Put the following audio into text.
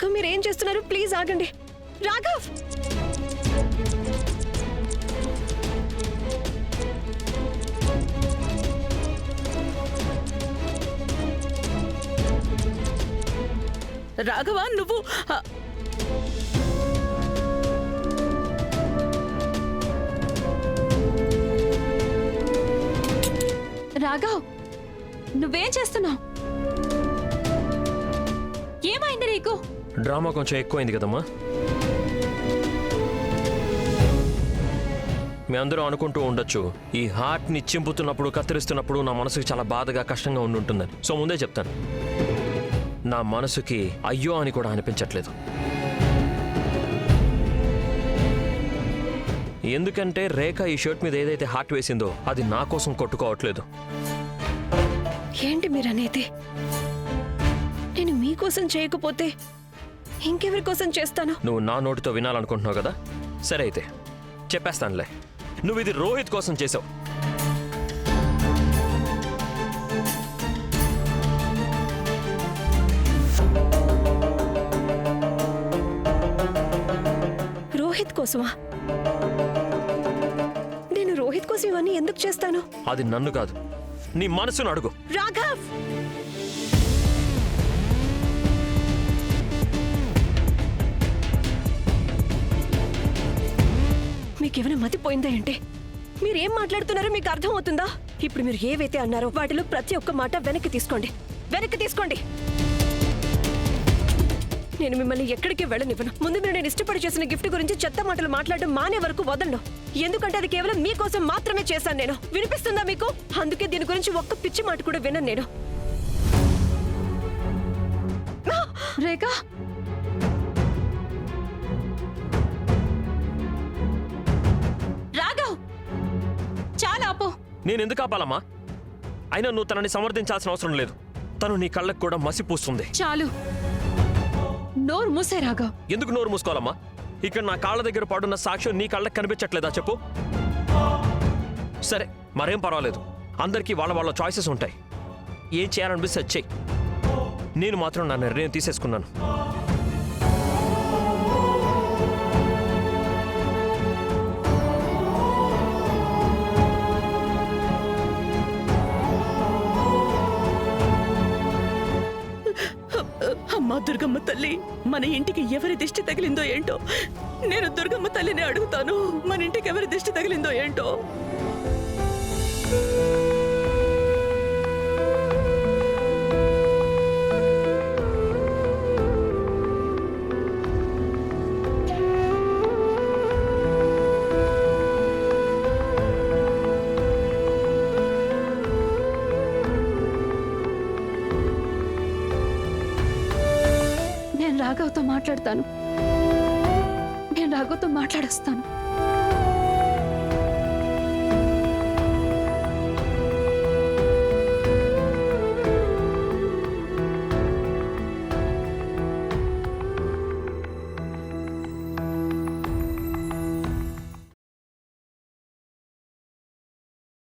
రాఘవ్ మీరేం చేస్తున్నారు? ప్లీజ్ ఆగండి. రాఘవ్ రాఘవ నువ్వు రాఘవ్ నువ్వేం చేస్తున్నావు? ఏమైంది నీకు? డ్రామా కొంచెం ఎక్కువైంది కదమ్మా. మీ అందరూ అనుకుంటూ ఉండొచ్చు ఈ హార్ట్ని చింపుతున్నప్పుడు కత్తిరిస్తున్నప్పుడు నా మనసుకి చాలా బాధగా కష్టంగా ఉంటుందని. సో ముందే చెప్తాను, నా మనసుకి అయ్యో అని కూడా అనిపించట్లేదు. ఎందుకంటే రేఖ ఈ షర్ట్ మీద ఏదైతే హార్ట్ వేసిందో అది నా కోసం కొట్టుకోవట్లేదు. ఏంటి మీరనేది? నేను మీకోసం చేయకపోతే ఇంకెవరి కోసం చేస్తాను? నువ్వు నా నోటితో వినాలనుకుంటున్నావు కదా, సరే అయితే చెప్పేస్తానులే. నువ్వు ఇది రోహిత్ కోసం చేసావు. రోహిత్ కోసమా? నేను రోహిత్ కోసం ఇవన్నీ ఎందుకు చేస్తాను? అది నన్ను కాదు, నీ మనసును అడుగు. రాఘవ్ మీకేమైనా మతిపోయిందా ఏంటి? మీరేం మాట్లాడుతున్నారో మీకు అర్థం అవుతుందా? ఇప్పుడు మీరు ఏవైతే అన్నారో వాటిలో ప్రతి ఒక్క మాట వెనక్కి తీసుకోండి. వెనక్కి తీసుకోండి. నేను మిమ్మల్ని ఎక్కడికి వెళ్ళనివ్వను. ముందు మీరు నేను ఇష్టపడి చేసిన గిఫ్ట్ గురించి చెత్త మాటలు మాట్లాడడం మానే వరకు వదలను. ఎందుకంటే అది కేవలం మీకోసం మాత్రమే చేశాను నేను. వినిపిస్తుందా మీకు? అందుకే దీని గురించి ఒక్క పిచ్చి మాట కూడా వినను నేను. రేఖ రాఘవ్ చాలా ఆపు. నేనెందుకు ఆపాలమ్మా? అయినా నువ్వు తనని సమర్థించాల్సిన అవసరం లేదు. తను నీ కళ్ళకు కూడా మసిపూస్తుంది. చాలు, నోరు మూసే రాఘవ్. ఎందుకు నోరు మూసుకోవాలమ్మా? ఇక్కడ నా కాళ్ళ దగ్గర పడున్న సాక్ష్యం నీ కళ్ళకి కనిపించట్లేదా చెప్పు? సరే మరేం పర్వాలేదు, అందరికీ వాళ్ళ వాళ్ళ చాయిసెస్ ఉంటాయి. ఏం చేయాలనిపిస్తే అది చెయ్యి. నేను మాత్రం నా నిర్ణయం తీసేసుకున్నాను. అమ్మా దుర్గమ్మ తల్లి, మన ఇంటికి ఎవరి దిష్టి తగిలిందో ఏంటో. నేను దుర్గమ్మ తల్లిని అడుగుతాను, మన ఇంటికి ఎవరి దిష్టి తగిలిందో ఏంటో. రాఘవ్తో మాట్లాడతాను. నేను రాఘవ్తో మాట్లాడొస్తాను.